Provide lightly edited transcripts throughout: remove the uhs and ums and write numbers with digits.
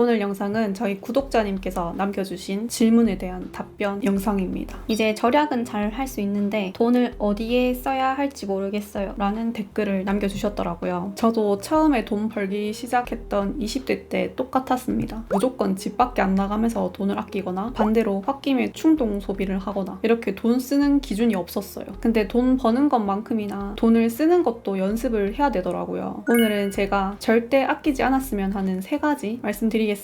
오늘 영상은 저희 구독자님께서 남겨주신 질문에 대한 답변 영상입니다. 이제 절약은 잘 할 수 있는데 돈을 어디에 써야 할지 모르겠어요 라는 댓글을 남겨주셨더라고요. 저도 처음에 돈 벌기 시작했던 20대 때 똑같았습니다. 무조건 집 밖에 안 나가면서 돈을 아끼거나 반대로 홧김에 충동 소비를 하거나 이렇게 돈 쓰는 기준이 없었어요. 근데 돈 버는 것만큼이나 돈을 쓰는 것도 연습을 해야 되더라고요. 오늘은 제가 절대 아끼지 않았으면 하는 3가지 말씀드리겠습니다.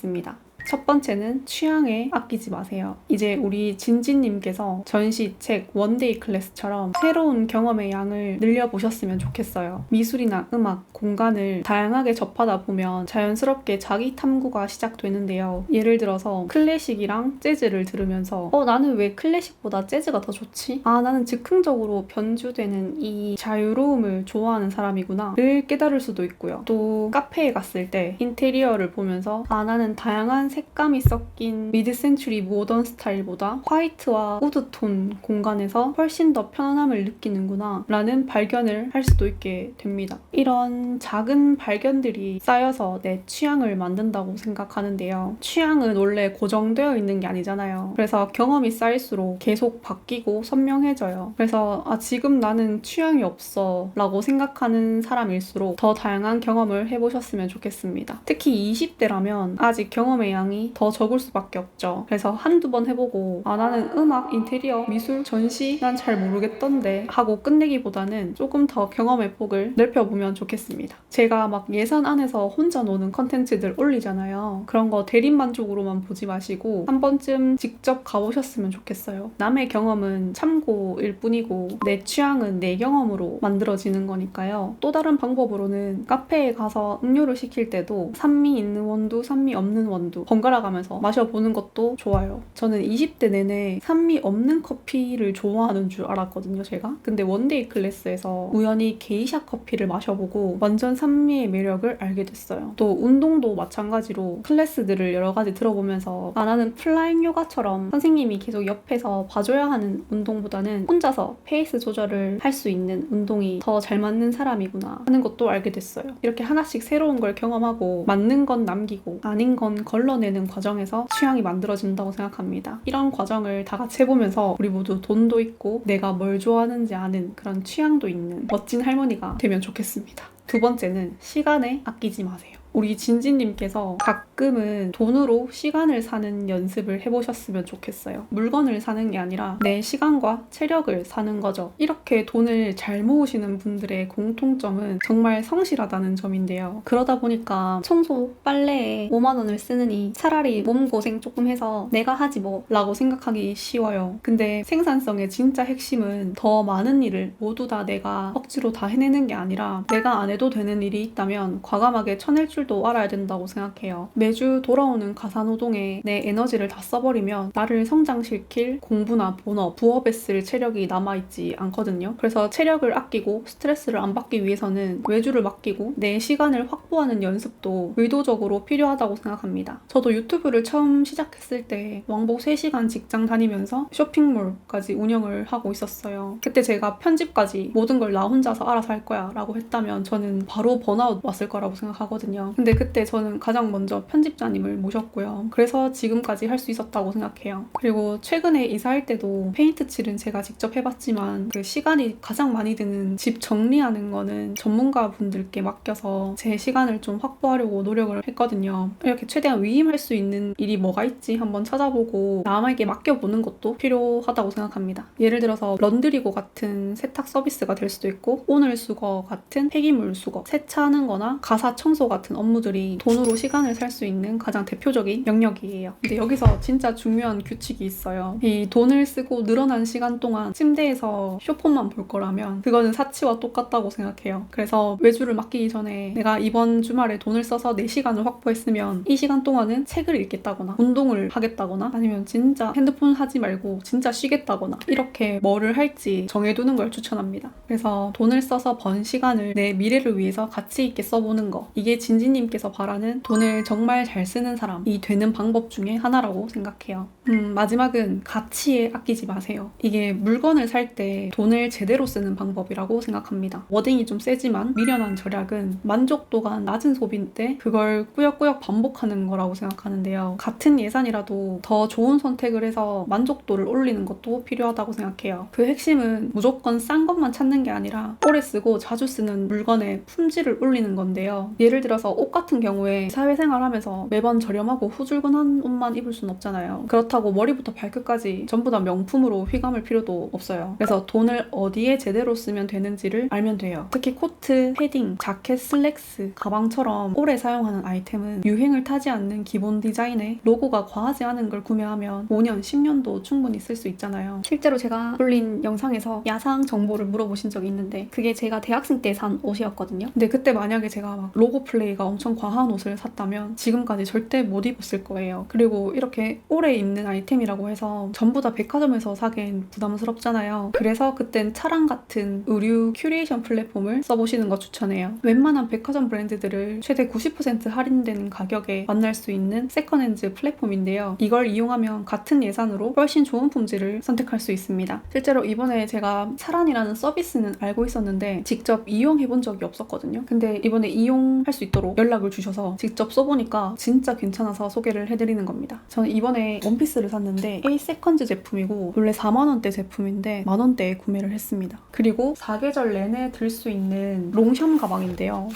첫 번째는 취향에 아끼지 마세요. 이제 우리 진지님께서 전시, 책, 원데이 클래스처럼 새로운 경험의 양을 늘려보셨으면 좋겠어요. 미술이나 음악, 공간을 다양하게 접하다 보면 자연스럽게 자기 탐구가 시작되는데요. 예를 들어서 클래식이랑 재즈를 들으면서 나는 왜 클래식보다 재즈가 더 좋지? 나는 즉흥적으로 변주되는 이 자유로움을 좋아하는 사람이구나 를 깨달을 수도 있고요. 또 카페에 갔을 때 인테리어를 보면서 나는 다양한 색감이 섞인 미드센추리 모던 스타일보다 화이트와 우드톤 공간에서 훨씬 더 편안함을 느끼는구나 라는 발견을 할 수도 있게 됩니다. 이런 작은 발견들이 쌓여서 내 취향을 만든다고 생각하는데요. 취향은 원래 고정되어 있는 게 아니잖아요. 그래서 경험이 쌓일수록 계속 바뀌고 선명해져요. 그래서 지금 나는 취향이 없어 라고 생각하는 사람일수록 더 다양한 경험을 해보셨으면 좋겠습니다. 특히 20대라면 아직 경험의 양이 더 적을 수밖에 없죠. 그래서 한두 번 해보고 나는 음악, 인테리어, 미술, 전시 난 잘 모르겠던데 하고 끝내기보다는 조금 더 경험의 폭을 넓혀보면 좋겠습니다. 제가 막 예산 안에서 혼자 노는 컨텐츠들 올리잖아요. 그런 거 대리만족으로만 보지 마시고 한 번쯤 직접 가보셨으면 좋겠어요. 남의 경험은 참고일 뿐이고 내 취향은 내 경험으로 만들어지는 거니까요. 또 다른 방법으로는 카페에 가서 음료를 시킬 때도 산미 있는 원두, 산미 없는 원두 번갈아 가면서 마셔보는 것도 좋아요. 저는 20대 내내 산미 없는 커피를 좋아하는 줄 알았거든요, 제가. 근데 원데이 클래스에서 우연히 게이샤 커피를 마셔보고 완전 산미의 매력을 알게 됐어요. 또 운동도 마찬가지로 클래스들을 여러 가지 들어보면서 나는 플라잉 요가처럼 선생님이 계속 옆에서 봐줘야 하는 운동보다는 혼자서 페이스 조절을 할 수 있는 운동이 더 잘 맞는 사람이구나 하는 것도 알게 됐어요. 이렇게 하나씩 새로운 걸 경험하고 맞는 건 남기고 아닌 건 걸러내는 과정에서 취향이 만들어진다고 생각합니다. 이런 과정을 다 같이 해보면서 우리 모두 돈도 있고 내가 뭘 좋아하는지 아는 그런 취향도 있는 멋진 할머니가 되면 좋겠습니다. 두 번째는 시간에 아끼지 마세요. 우리 진지님께서 가끔은 돈으로 시간을 사는 연습을 해보셨으면 좋겠어요. 물건을 사는 게 아니라 내 시간과 체력을 사는 거죠. 이렇게 돈을 잘 모으시는 분들의 공통점은 정말 성실하다는 점인데요. 그러다 보니까 청소, 빨래에 5만 원을 쓰느니 차라리 몸고생 조금 해서 내가 하지 뭐 라고 생각하기 쉬워요. 근데 생산성의 진짜 핵심은 더 많은 일을 모두 다 내가 억지로 다 해내는 게 아니라 내가 안 해도 되는 일이 있다면 과감하게 쳐낼 줄도 알아야 된다고 생각해요. 매주 돌아오는 가사노동에 내 에너지를 다 써버리면 나를 성장시킬 공부나 본업, 부업에 쓸 체력이 남아있지 않거든요. 그래서 체력을 아끼고 스트레스를 안 받기 위해서는 외주를 맡기고 내 시간을 확보하는 연습도 의도적으로 필요하다고 생각합니다. 저도 유튜브를 처음 시작했을 때 왕복 3시간 직장 다니면서 쇼핑몰까지 운영을 하고 있었어요. 그때 제가 편집까지 모든 걸 나 혼자서 알아서 할 거야 라고 했다면 저는 바로 번아웃 왔을 거라고 생각하거든요. 근데 그때 저는 가장 먼저 편집자님을 모셨고요. 그래서 지금까지 할 수 있었다고 생각해요. 그리고 최근에 이사할 때도 페인트 칠은 제가 직접 해봤지만 그 시간이 가장 많이 드는 집 정리하는 거는 전문가 분들께 맡겨서 제 시간을 좀 확보하려고 노력을 했거든요. 이렇게 최대한 위임할 수 있는 일이 뭐가 있지 한번 찾아보고 남에게 맡겨보는 것도 필요하다고 생각합니다. 예를 들어서 런드리고 같은 세탁 서비스가 될 수도 있고 오늘 수거 같은 폐기물 수거, 세차하는 거나 가사 청소 같은 업무들이 돈으로 시간을 살 수 있는 가장 대표적인 영역이에요. 근데 여기서 진짜 중요한 규칙이 있어요. 이 돈을 쓰고 늘어난 시간 동안 침대에서 쇼폰만 볼 거라면 그거는 사치와 똑같다고 생각해요. 그래서 외주를 맡기기 전에 내가 이번 주말에 돈을 써서 내 시간을 확보했으면 이 시간 동안은 책을 읽겠다거나 운동을 하겠다거나 아니면 진짜 핸드폰 하지 말고 진짜 쉬겠다거나 이렇게 뭐를 할지 정해두는 걸 추천합니다. 그래서 돈을 써서 번 시간을 내 미래를 위해서 가치 있게 써보는 거, 이게 진진 지니님께서 바라는 돈을 정말 잘 쓰는 사람이 되는 방법 중에 하나라고 생각해요. 마지막은 가치에 아끼지 마세요. 이게 물건을 살 때 돈을 제대로 쓰는 방법이라고 생각합니다. 워딩이 좀 세지만 미련한 절약은 만족도가 낮은 소비인데 그걸 꾸역꾸역 반복하는 거라고 생각하는데요. 같은 예산이라도 더 좋은 선택을 해서 만족도를 올리는 것도 필요하다고 생각해요. 그 핵심은 무조건 싼 것만 찾는 게 아니라 오래 쓰고 자주 쓰는 물건의 품질을 올리는 건데요. 예를 들어서 옷 같은 경우에 사회생활하면서 매번 저렴하고 후줄근한 옷만 입을 순 없잖아요. 그렇다고 머리부터 발끝까지 전부 다 명품으로 휘감을 필요도 없어요. 그래서 돈을 어디에 제대로 쓰면 되는지를 알면 돼요. 특히 코트, 패딩, 자켓, 슬랙스, 가방처럼 오래 사용하는 아이템은 유행을 타지 않는 기본 디자인에 로고가 과하지 않은 걸 구매하면 5년, 10년도 충분히 쓸 수 있잖아요. 실제로 제가 올린 영상에서 야상 정보를 물어보신 적이 있는데 그게 제가 대학생 때 산 옷이었거든요. 근데 그때 만약에 제가 막 로고 플레이가 엄청 과한 옷을 샀다면 지금까지 절대 못 입었을 거예요. 그리고 이렇게 오래 입는 아이템이라고 해서 전부 다 백화점에서 사기엔 부담스럽잖아요. 그래서 그땐 차랑 같은 의류 큐레이션 플랫폼을 써보시는 거 추천해요. 웬만한 백화점 브랜드들을 최대 90% 할인되는 가격에 만날 수 있는 세컨핸즈 플랫폼인데요. 이걸 이용하면 같은 예산으로 훨씬 좋은 품질을 선택할 수 있습니다. 실제로 이번에 제가 차란이라는 서비스는 알고 있었는데 직접 이용해본 적이 없었거든요. 근데 이번에 이용할 수 있도록 연락을 주셔서 직접 써보니까 진짜 괜찮아서 소개를 해드리는 겁니다. 저는 이번에 원피스를 샀는데 A 세컨즈 제품이고 원래 4만원대 제품인데 만원대에 구매를 했습니다. 그리고 4계절 내내 들 수 있는 롱션 가방인데요.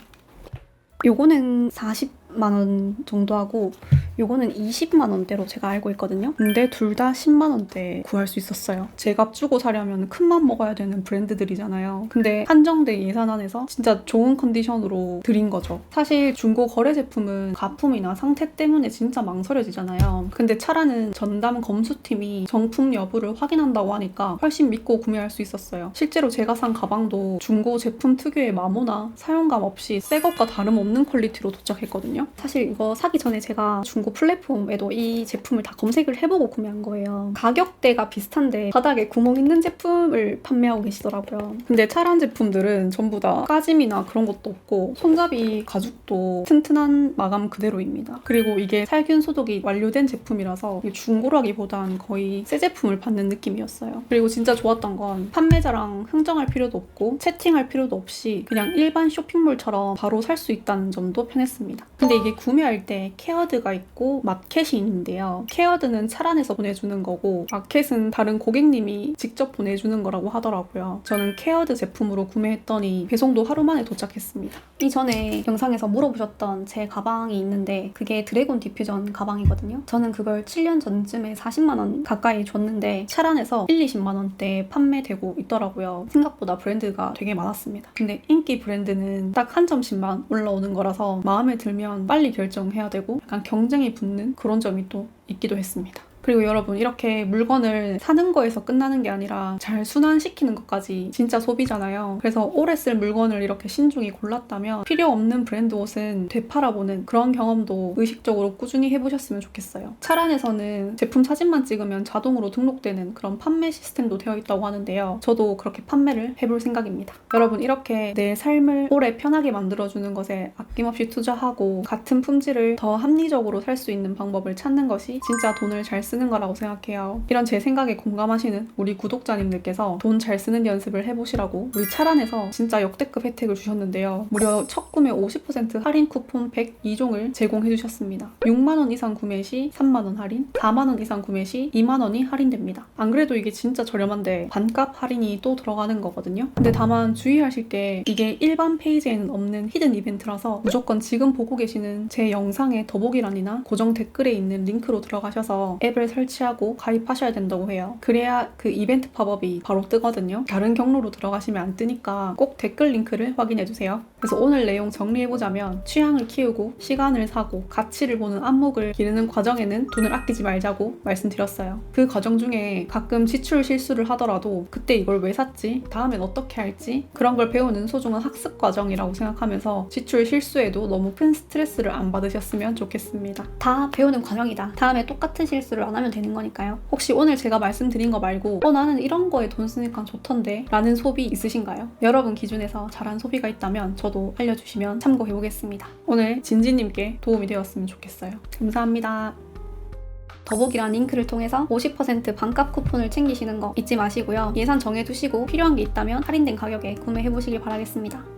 요거는 40만원 정도 하고 요거는 20만원대로 제가 알고 있거든요. 근데 둘 다 10만원대에 구할 수 있었어요. 제값 주고 사려면 큰맘 먹어야 되는 브랜드들이잖아요. 근데 한정된 예산 안에서 진짜 좋은 컨디션으로 드린 거죠. 사실 중고 거래 제품은 가품이나 상태 때문에 진짜 망설여지잖아요. 근데 차라는 전담 검수팀이 정품 여부를 확인한다고 하니까 훨씬 믿고 구매할 수 있었어요. 실제로 제가 산 가방도 중고 제품 특유의 마모나 사용감 없이 새 것과 다름없는 퀄리티로 도착했거든요. 사실 이거 사기 전에 제가 중고 플랫폼에도 이 제품을 다 검색을 해보고 구매한 거예요. 가격대가 비슷한데 바닥에 구멍 있는 제품을 판매하고 계시더라고요. 근데 차란 제품들은 전부 다 까짐이나 그런 것도 없고 손잡이 가죽도 튼튼한 마감 그대로입니다. 그리고 이게 살균 소독이 완료된 제품이라서 중고라기보단 거의 새 제품을 받는 느낌이었어요. 그리고 진짜 좋았던 건 판매자랑 흥정할 필요도 없고 채팅할 필요도 없이 그냥 일반 쇼핑몰처럼 바로 살 수 있다는 점도 편했습니다. 근데 이게 구매할 때 케어드가 있고 마켓이 있는데요. 케어드는 차란에서 보내주는 거고 마켓은 다른 고객님이 직접 보내주는 거라고 하더라고요. 저는 케어드 제품으로 구매했더니 배송도 하루 만에 도착했습니다. 이전에 영상에서 물어보셨던 제 가방이 있는데 그게 드래곤 디퓨전 가방이거든요. 저는 그걸 7년 전쯤에 40만원 가까이 줬는데 차란에서 20만원대에 판매되고 있더라고요. 생각보다 브랜드가 되게 많았습니다. 근데 인기 브랜드는 딱 한 점씩만 올라오는 거라서 마음에 들면 빨리 결정해야 되고 약간 경쟁이 붙는 그런 점이 또 있기도 했습니다. 그리고 여러분 이렇게 물건을 사는 거에서 끝나는 게 아니라 잘 순환시키는 것까지 진짜 소비잖아요. 그래서 오래 쓸 물건을 이렇게 신중히 골랐다면 필요 없는 브랜드 옷은 되팔아보는 그런 경험도 의식적으로 꾸준히 해보셨으면 좋겠어요. 차란에서는 제품 사진만 찍으면 자동으로 등록되는 그런 판매 시스템도 되어 있다고 하는데요. 저도 그렇게 판매를 해볼 생각입니다. 여러분 이렇게 내 삶을 오래 편하게 만들어주는 것에 아낌없이 투자하고 같은 품질을 더 합리적으로 살 수 있는 방법을 찾는 것이 진짜 돈을 잘 쓰는 거라고 생각해요. 이런 제 생각에 공감하시는 우리 구독자님들께서 돈 잘 쓰는 연습을 해보시라고 우리 차란에서 진짜 역대급 혜택을 주셨는데요. 무려 첫 구매 50% 할인 쿠폰 102종을 제공해 주셨습니다. 6만원 이상 구매 시 3만원 할인, 4만원 이상 구매 시 2만원이 할인됩니다. 안 그래도 이게 진짜 저렴한데 반값 할인이 또 들어가는 거거든요. 근데 다만 주의하실 게 이게 일반 페이지에는 없는 히든 이벤트라서 무조건 지금 보고 계시는 제 영상의 더보기란이나 고정 댓글에 있는 링크로 들어가셔서 앱을 설치하고 가입하셔야 된다고 해요. 그래야 그 이벤트 팝업이 바로 뜨거든요. 다른 경로로 들어가시면 안 뜨니까 꼭 댓글 링크를 확인해주세요. 그래서 오늘 내용 정리해보자면 취향을 키우고 시간을 사고 가치를 보는 안목을 기르는 과정에는 돈을 아끼지 말자고 말씀드렸어요. 그 과정 중에 가끔 지출 실수를 하더라도 그때 이걸 왜 샀지? 다음엔 어떻게 할지? 그런 걸 배우는 소중한 학습 과정이라고 생각하면서 지출 실수에도 너무 큰 스트레스를 안 받으셨으면 좋겠습니다. 다 배우는 과정이다. 다음에 똑같은 실수를 안 하면 되는 거니까요. 혹시 오늘 제가 말씀드린 거 말고 나는 이런 거에 돈 쓰니까 좋던데 라는 소비 있으신가요? 여러분 기준에서 잘한 소비가 있다면 저도 알려주시면 참고해보겠습니다. 오늘 진지님께 도움이 되었으면 좋겠어요. 감사합니다. 더보기란 링크를 통해서 50% 반값 쿠폰을 챙기시는 거 잊지 마시고요. 예산 정해두시고 필요한 게 있다면 할인된 가격에 구매해보시길 바라겠습니다.